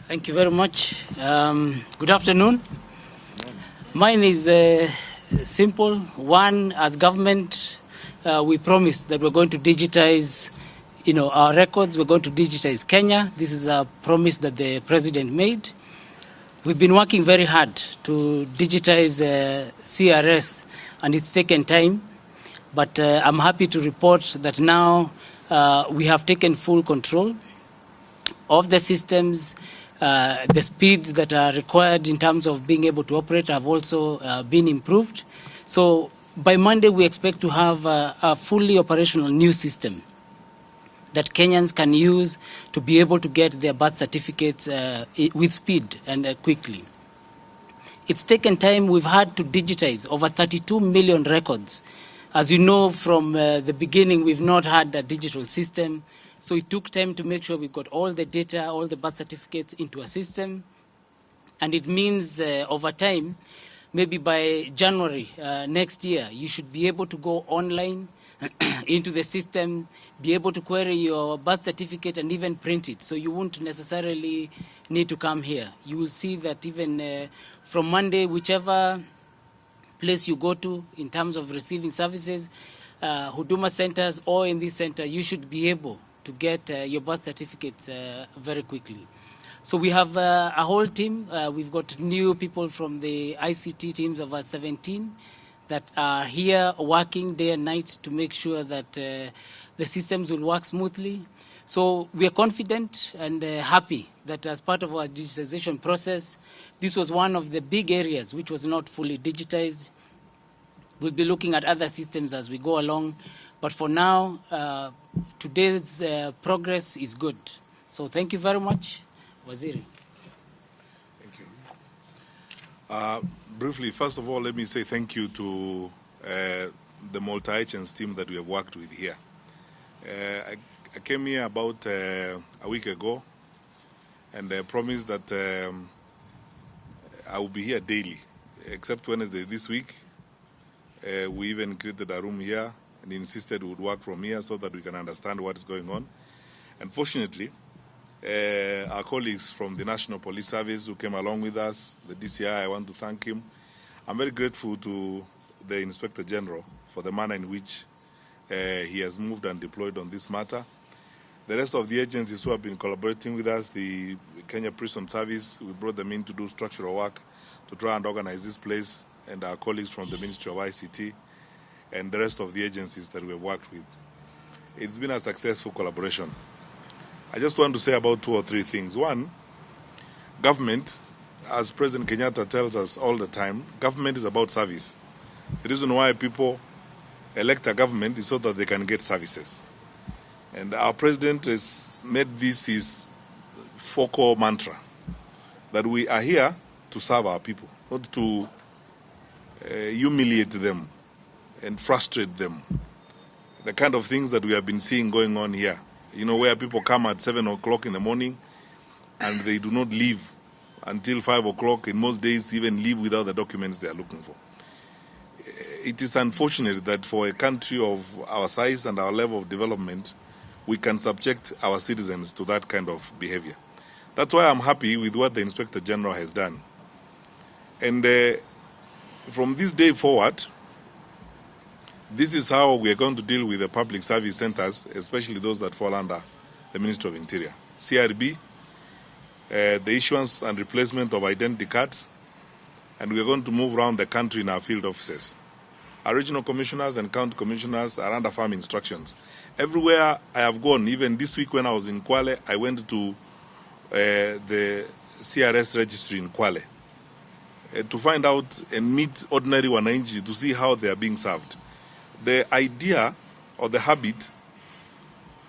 Thank you very much. Good afternoon. Mine is simple. One, as government, we promised that we're going to digitize, our records. We're going to digitize Kenya. This is a promise that the president made. We've been working very hard to digitize CRS, and it's taken time. But I'm happy to report that now we have taken full control of the systems. The speeds that are required in terms of being able to operate have also been improved. So by Monday, we expect to have a fully operational new system that Kenyans can use to be able to get their birth certificates with speed and quickly. It's taken time. We've had to digitize over 32 million records. As you know, from the beginning, we've not had a digital system. So it took time to make sure we got all the data, all the birth certificates into a system. And it means over time, maybe by January next year, you should be able to go online into the system, be able to query your birth certificate and even print it. So you won't necessarily need to come here. You will see that even from Monday, whichever place you go to in terms of receiving services, Huduma centers or in this center, you should be able to get your birth certificates very quickly. So we have a whole team. We've got new people from the ICT teams of our 17 that are here working day and night to make sure that the systems will work smoothly. So we are confident and happy that as part of our digitization process, this was one of the big areas which was not fully digitized. We'll be looking at other systems as we go along. But for now, today's progress is good. So thank you very much, Waziri. Thank you. Briefly, first of all, let me say thank you to the multi-agency team that we have worked with here. I came here about a week ago, and I promised that I will be here daily, except Wednesday this week. We even created a room here and insisted we would work from here so that we can understand what is going on. And fortunately, our colleagues from the National Police Service who came along with us, the DCI, I want to thank him. I'm very grateful to the Inspector General for the manner in which he has moved and deployed on this matter. The rest of the agencies who have been collaborating with us, the Kenya Prison Service, we brought them in to do structural work to try and organize this place, and our colleagues from the Ministry of ICT, and the rest of the agencies that we have worked with. It's been a successful collaboration. I just want to say about 2 or 3 things. One, government, as President Kenyatta tells us all the time, government is about service. The reason why people elect a government is so that they can get services. And our president has made this his focal mantra, that we are here to serve our people, not to humiliate them and frustrate them. The kind of things that we have been seeing going on here, where people come at 7 o'clock in the morning and they do not leave until 5 o'clock, in most days even leave without the documents they are looking for. It is unfortunate that for a country of our size and our level of development, we can subject our citizens to that kind of behavior. That's why I'm happy with what the Inspector General has done. And from this day forward, this is how we are going to deal with the public service centers, especially those that fall under the Ministry of Interior. CRB, the issuance and replacement of identity cards, and we are going to move around the country in our field offices. Our regional commissioners and county commissioners are under firm instructions. Everywhere I have gone, even this week when I was in Kwale, I went to the CRS registry in Kwale to find out and meet ordinary wananchi to see how they are being served. The idea or the habit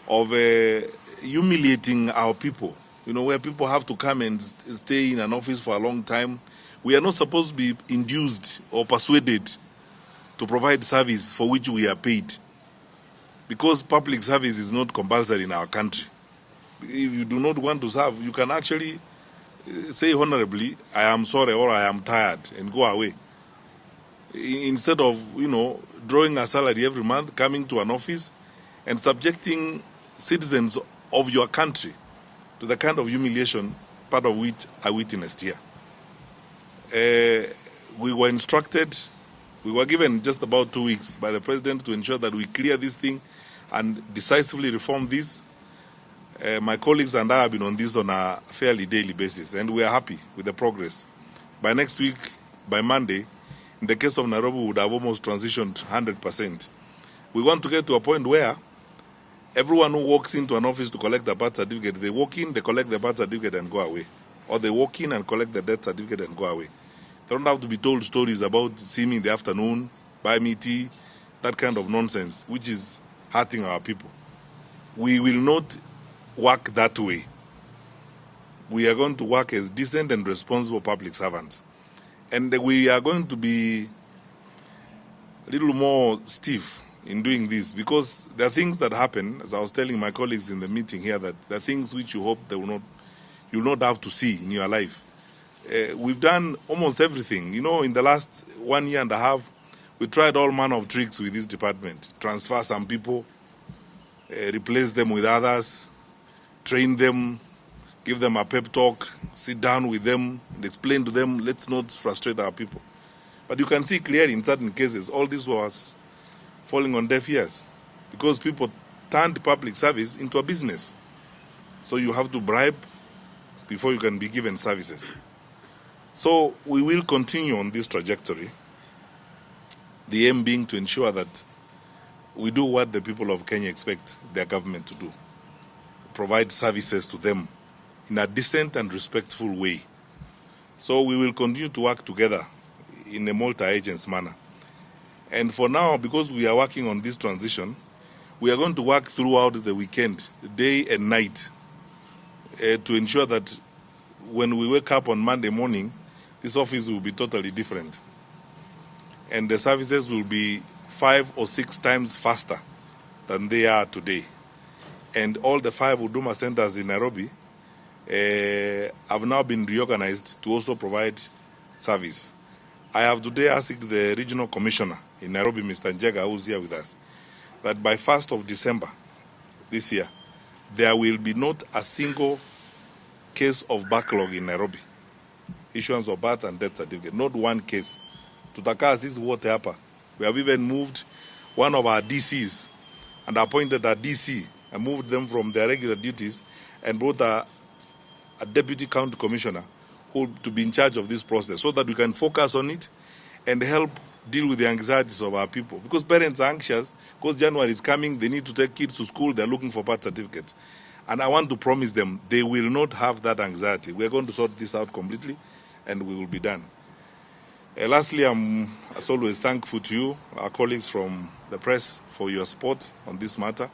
of humiliating our people, where people have to come and stay in an office for a long time, we are not supposed to be induced or persuaded to provide service for which we are paid, because public service is not compulsory in our country. If you do not want to serve, you can actually say honorably, I am sorry or I am tired, and go away. Instead of, drawing a salary every month, coming to an office and subjecting citizens of your country to the kind of humiliation part of which I witnessed here. We were instructed, we were given just about 2 weeks by the president to ensure that we clear this thing and decisively reform this. My colleagues and I have been on this on a fairly daily basis, and we are happy with the progress. By next week, by Monday, in the case of Nairobi, we would have almost transitioned 100%. We want to get to a point where everyone who walks into an office to collect a birth certificate, they walk in, they collect the birth certificate and go away. Or they walk in and collect the death certificate and go away. They don't have to be told stories about see me in the afternoon, buy me tea, that kind of nonsense, which is hurting our people. We will not work that way. We are going to work as decent and responsible public servants. And we are going to be a little more stiff in doing this, because there are things that happen, as I was telling my colleagues in the meeting here, that there are things which you hope they will not, you'll not have to see in your life. We've done almost everything. You know, in the last 1 year and a half, we tried all manner of tricks with this department. Transfer some people, replace them with others, train them, give them a pep talk, sit down with them and explain to them, let's not frustrate our people. But you can see clearly in certain cases, all this was falling on deaf ears because people turned public service into a business. So you have to bribe before you can be given services. So we will continue on this trajectory, the aim being to ensure that we do what the people of Kenya expect their government to do, provide services to them in a decent and respectful way. So we will continue to work together in a multi-agency manner. And for now, because we are working on this transition, we are going to work throughout the weekend, day and night, to ensure that when we wake up on Monday morning, this office will be totally different. And the services will be 5 or 6 times faster than they are today. And all the 5 Huduma centers in Nairobi have now been reorganized to also provide service. I have today asked the regional commissioner in Nairobi, Mr. Njega, who's here with us, that by 1st of December this year, there will be not a single case of backlog in Nairobi. Issuance of birth and death certificate, not one case. Tutakaa sisi wote hapa. We have even moved one of our DCs and appointed a DC and moved them from their regular duties and brought a deputy county commissioner who to be in charge of this process so that we can focus on it and help deal with the anxieties of our people. Because parents are anxious, because January is coming, they need to take kids to school, they're looking for birth certificates. And I want to promise them they will not have that anxiety. We're going to sort this out completely and we will be done. Lastly, I'm, as always, thankful to you, our colleagues from the press, for your support on this matter.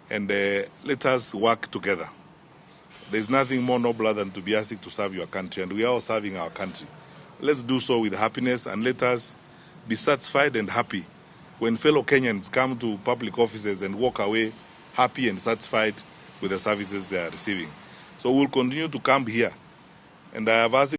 And let us work together. There's nothing more nobler than to be asked to serve your country, and we are all serving our country. Let's do so with happiness, and let us be satisfied and happy when fellow Kenyans come to public offices and walk away happy and satisfied with the services they are receiving. So we'll continue to come here, and I have asked